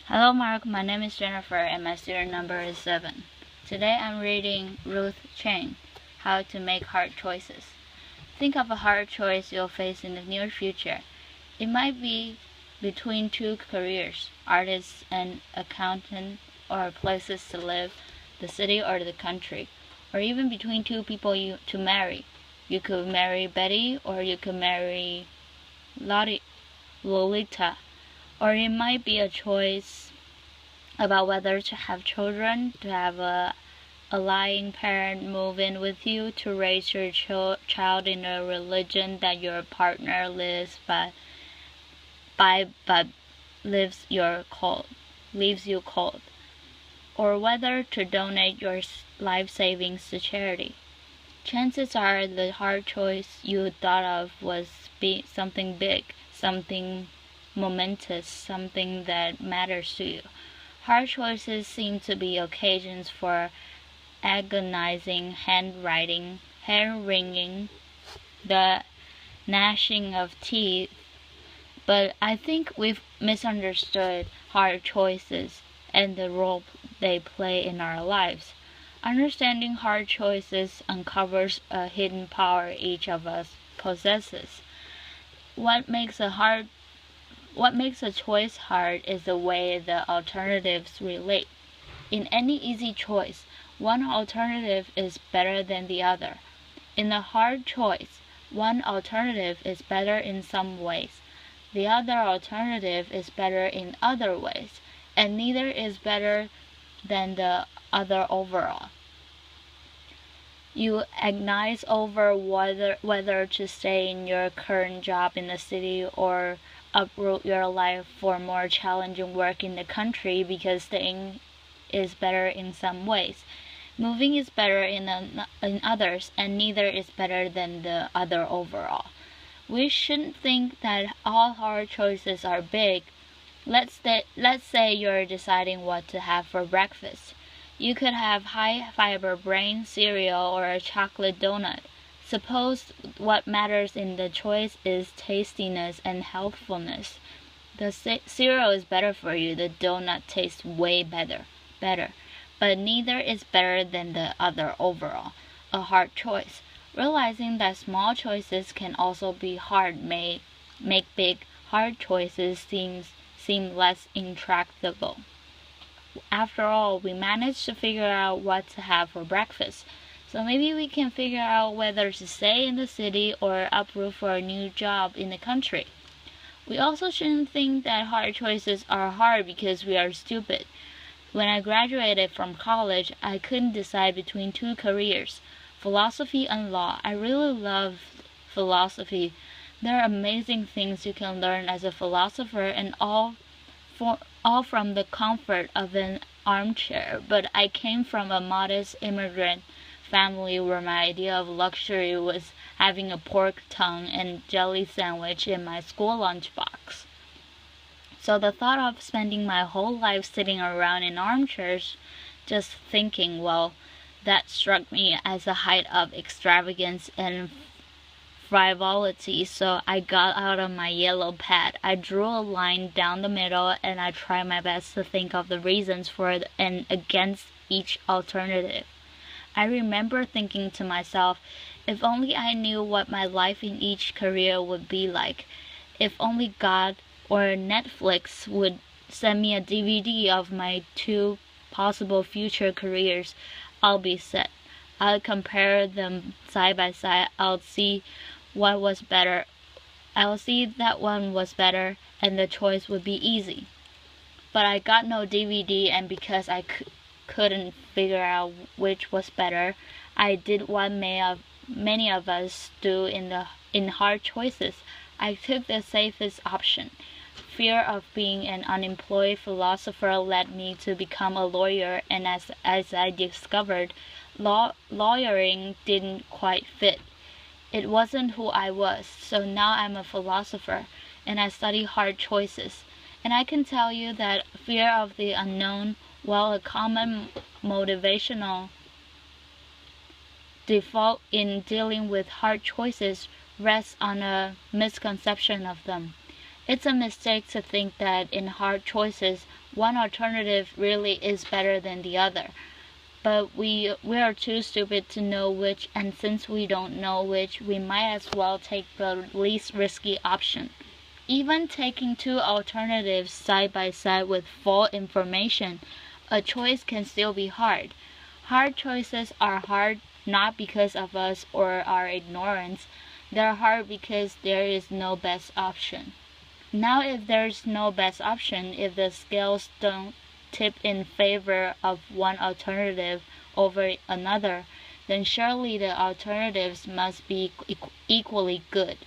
Hello Mark, my name is Jennifer and my student number is 7. Today I'm reading Ruth Chang, How to Make Hard Choices. Think of a hard choice you'll face in the near future. It might be between two careers, artist and accountant, or places to live, the city or the country, or even between two people to marry. You could marry Betty or you could marry Lolita. Or it might be a choice about whether to have children, to have a lying parent move in with you, to raise your child in a religion that your partner lives by but leaves you cold, or whether to donate your life savings to charity. Chances are the hard choice you thought of was something big, something momentous, something that matters to you. Hard choices seem to be occasions for agonizing hand-wringing, the gnashing of teeth, but I think we've misunderstood hard choices and the role they play in our lives. Understanding hard choices uncovers a hidden power each of us possesses. What makes a choice hard is the way the alternatives relate. In any easy choice, one alternative is better than the other. In a hard choice, one alternative is better in some ways, the other alternative is better in other ways, and neither is better than the other overall. You agonize over whether to stay in your current job in the city or uproot your life for more challenging work in the country because staying is better in some ways. Moving is better in others, and neither is better than the other overall. We shouldn't think that all hard choices are big. Let's say you're deciding what to have for breakfast. You could have high-fiber brain cereal or a chocolate donut. Suppose what matters in the choice is tastiness and healthfulness. The cereal is better for you, the donut tastes way better, but neither is better than the other overall. A hard choice. Realizing that small choices can also be hard make big, hard choices seem less intractable. After all, we managed to figure out what to have for breakfast. So maybe we can figure out whether to stay in the city or uproot for a new job in the country. We also shouldn't think that hard choices are hard because we are stupid. When I graduated from college, I couldn't decide between two careers, philosophy and law. I really love philosophy. There are amazing things you can learn as a philosopher, and all from the comfort of an armchair, but I came from a modest immigrant family where my idea of luxury was having a pork tongue and jelly sandwich in my school lunchbox. So the thought of spending my whole life sitting around in armchairs just thinking, well, that struck me as a height of extravagance and frivolity, so I got out of my yellow pad. I drew a line down the middle and I tried my best to think of the reasons for and against each alternative. I remember thinking to myself, if only I knew what my life in each career would be like. If only God or Netflix would send me a DVD of my two possible future careers, I'll be set. I'll compare them side by side. I'll see what was better. I'll see that one was better and the choice would be easy. But I got no DVD, and because I couldn't figure out which was better, I did what many of us do in hard choices. I took the safest option. Fear of being an unemployed philosopher led me to become a lawyer, and as I discovered, lawyering didn't quite fit. It wasn't who I was, so now I'm a philosopher, and I study hard choices. And I can tell you that fear of the unknown, while a common motivational default in dealing with hard choices, rests on a misconception of them. It's a mistake to think that in hard choices, one alternative really is better than the other. But we are too stupid to know which, and since we don't know which, we might as well take the least risky option. Even taking two alternatives side by side with full information, a choice can still be hard. Hard choices are hard not because of us or our ignorance. They're hard because there is no best option. Now, if there's no best option, if the scales don't tip in favor of one alternative over another, then surely the alternatives must be equally good.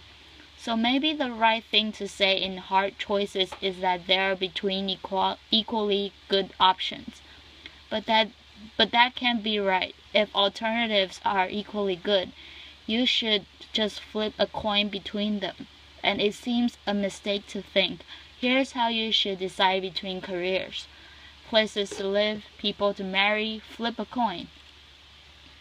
So maybe the right thing to say in hard choices is that there are between equally good options. But that can't be right. If alternatives are equally good, you should just flip a coin between them. And it seems a mistake to think, here's how you should decide between careers, places to live, people to marry, flip a coin.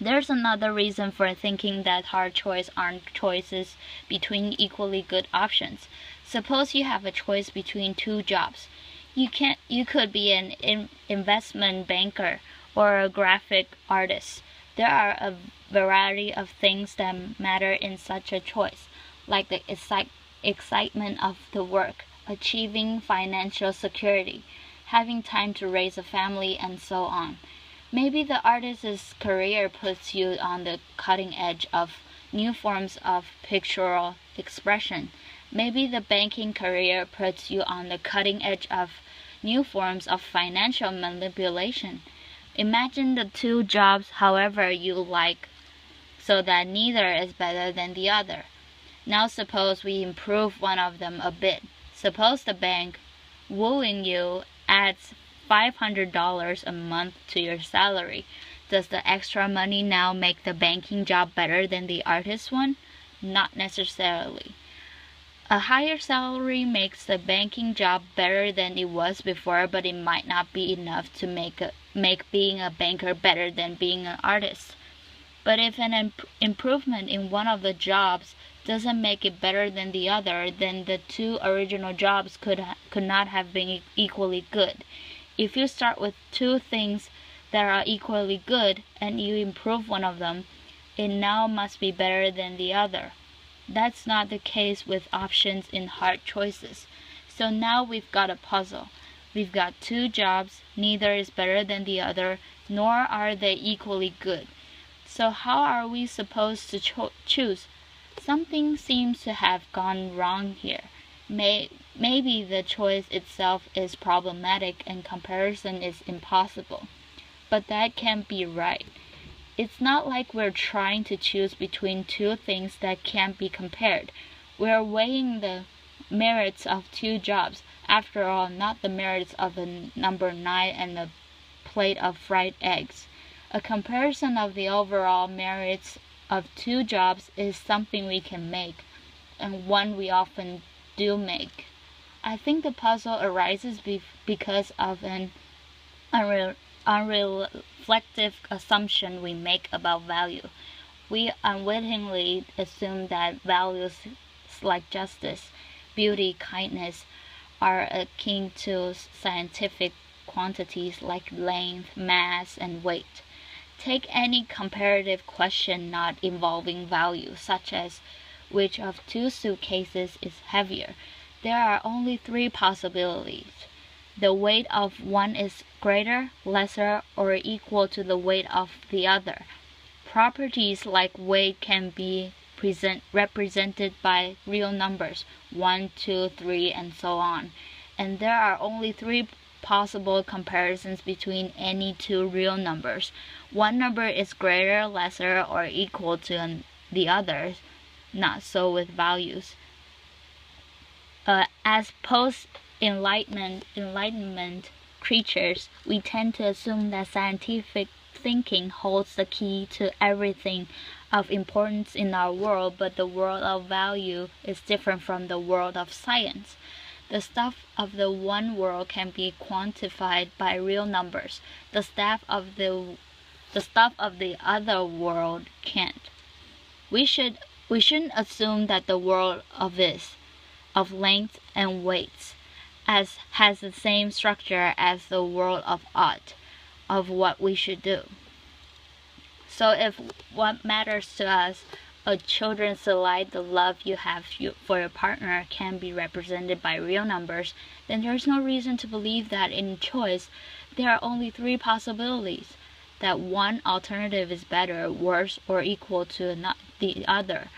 There's another reason for thinking that hard choices aren't choices between equally good options. Suppose you have a choice between two jobs. You could be an investment banker or a graphic artist. There are a variety of things that matter in such a choice, like the excitement of the work, achieving financial security, having time to raise a family, and so on. Maybe the artist's career puts you on the cutting edge of new forms of pictorial expression. Maybe the banking career puts you on the cutting edge of new forms of financial manipulation. Imagine the two jobs however you like, so that neither is better than the other. Now suppose we improve one of them a bit. Suppose the bank wooing you adds $500 a month to your salary. Does the extra money now make the banking job better than the artist one? Not necessarily. A higher salary makes the banking job better than it was before, but it might not be enough to make being a banker better than being an artist. But if an improvement in one of the jobs doesn't make it better than the other, then the two original jobs could not have been equally good. If you start with two things that are equally good and you improve one of them, it now must be better than the other. That's not the case with options in hard choices. So now we've got a puzzle. We've got two jobs, neither is better than the other, nor are they equally good. So how are we supposed to choose? Something seems to have gone wrong here. Maybe the choice itself is problematic and comparison is impossible. But that can't be right. It's not like we're trying to choose between two things that can't be compared. We're weighing the merits of two jobs. After all, not the merits of a number 9 and a plate of fried eggs. A comparison of the overall merits of two jobs is something we can make, and one we often do make. I think the puzzle arises because of an unreflective assumption we make about value. We unwittingly assume that values like justice, beauty, kindness are akin to scientific quantities like length, mass, and weight. Take any comparative question not involving value, such as which of two suitcases is heavier. There are only 3 possibilities. The weight of one is greater, lesser, or equal to the weight of the other. Properties like weight can be represented by real numbers, 1, 2, 3, and so on. And there are only 3 possible comparisons between any 2 real numbers. One number is greater, lesser, or equal to the others. Not so with values. As post-enlightenment creatures, we tend to assume that scientific thinking holds the key to everything of importance in our world, but the world of value is different from the world of science. The stuff of the one world can be quantified by real numbers. The stuff of the other world can't. We shouldn't assume that the world of of length and weights, as has the same structure as the world of art, of what we should do. So if what matters to us, a children's delight, the love you have for your partner, can be represented by real numbers, then there's no reason to believe that in choice there are only three possibilities, that one alternative is better, worse, or equal to the other.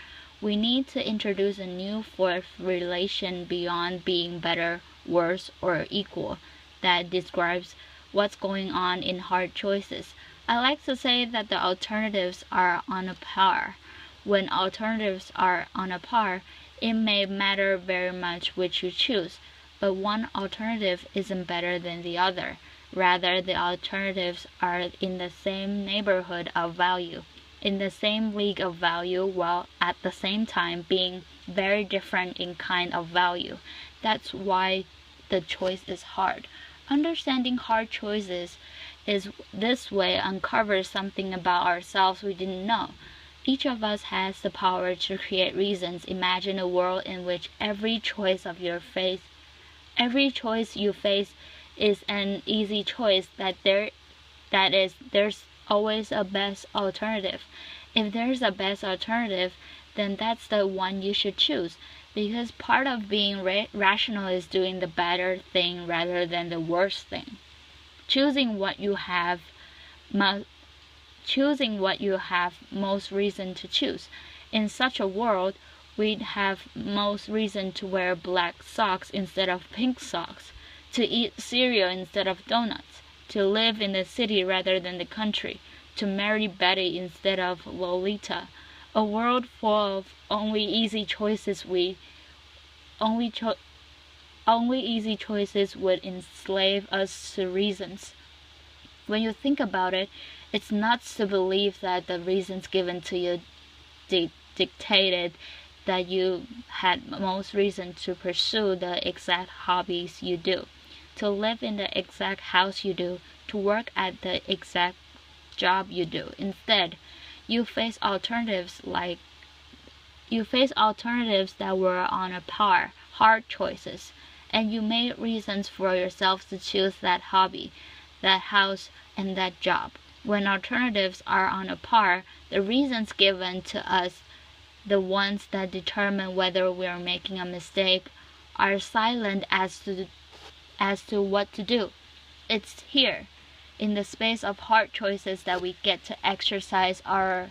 We need to introduce a new fourth relation beyond being better, worse, or equal that describes what's going on in hard choices. I like to say that the alternatives are on a par. When alternatives are on a par, it may matter very much which you choose, but one alternative isn't better than the other. Rather, the alternatives are in the same neighborhood of value, in the same league of value, while at the same time being very different in kind of value. That's why the choice is hard. Understanding hard choices is this way uncovers something about ourselves we didn't know. Each of us has the power to create reasons. Imagine a world in which every choice you face is an easy choice, there's always a best alternative. If there's a best alternative, then that's the one you should choose, because part of being rational is doing the better thing rather than the worst thing. Choosing what you have most reason to choose. In such a world, we'd have most reason to wear black socks instead of pink socks, to eat cereal instead of donuts, to live in the city rather than the country, to marry Betty instead of Lolita. A world full of only easy choices would enslave us to reasons. When you think about it, it's nuts to believe that the reasons given to you dictated that you had most reason to pursue the exact hobbies you do, to live in the exact house you do, to work at the exact job you do. Instead, you face alternatives that were on a par, hard choices, and you made reasons for yourself to choose that hobby, that house, and that job. When alternatives are on a par, the reasons given to us, the ones that determine whether we are making a mistake, are silent as to what to do. It's here, in the space of hard choices, that we get to exercise our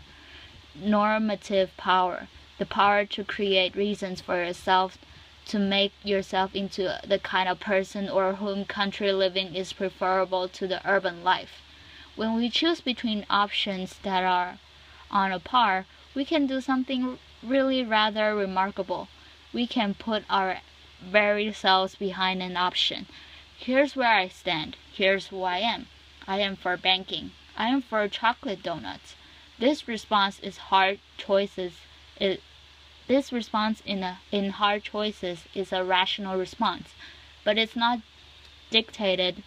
normative power, the power to create reasons for yourself, to make yourself into the kind of person or whom country living is preferable to the urban life. When we choose between options that are on a par, we can do something really rather remarkable. We can put our very selves behind an option. Here's where I stand. Here's who I am. I am for banking. I am for chocolate donuts. This response in hard choices is a rational response, but it's not dictated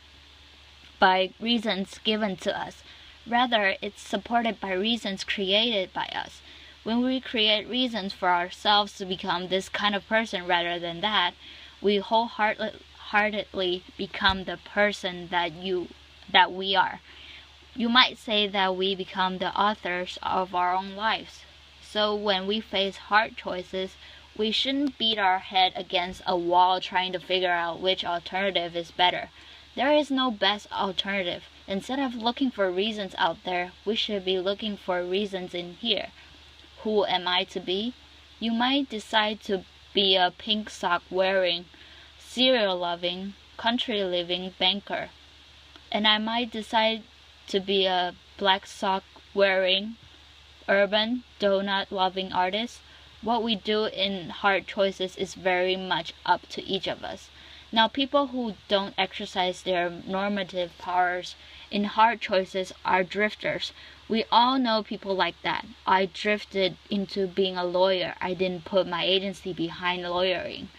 by reasons given to us. Rather, it's supported by reasons created by us. When we create reasons for ourselves to become this kind of person rather than that, we wholeheartedly become the person that we are. You might say that we become the authors of our own lives. So when we face hard choices, we shouldn't beat our head against a wall trying to figure out which alternative is better. There is no best alternative. Instead of looking for reasons out there, we should be looking for reasons in here. Who am I to be? You might decide to be a pink sock wearing, cereal loving, country living banker. And I might decide to be a black sock wearing, urban, donut loving artist. What we do in hard choices is very much up to each of us. Now, people who don't exercise their normative powers in hard choices are drifters. We all know people like that. I drifted into being a lawyer. I didn't put my agency behind lawyering.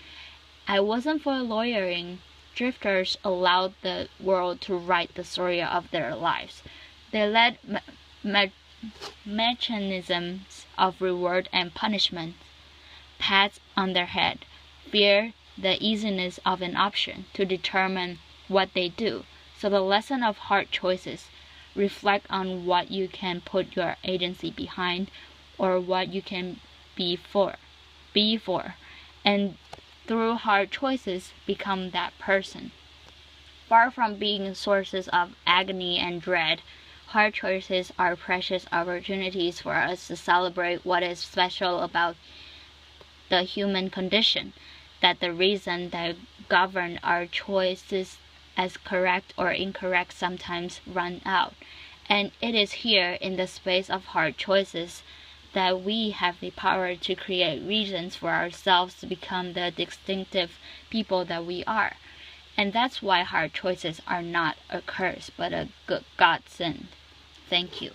I wasn't for lawyering. Drifters allowed the world to write the story of their lives. They let mechanisms of reward and punishment, pats on their head, fear the easiness of an option to determine what they do. So the lesson of hard choices: reflect on what you can put your agency behind, or what you can be for, and through hard choices become that person. Far from being sources of agony and dread, hard choices are precious opportunities for us to celebrate what is special about the human condition, that the reason that govern our choices as correct or incorrect sometimes run out. And it is here in the space of hard choices that we have the power to create reasons for ourselves to become the distinctive people that we are. And that's why hard choices are not a curse, but a godsend. Thank you.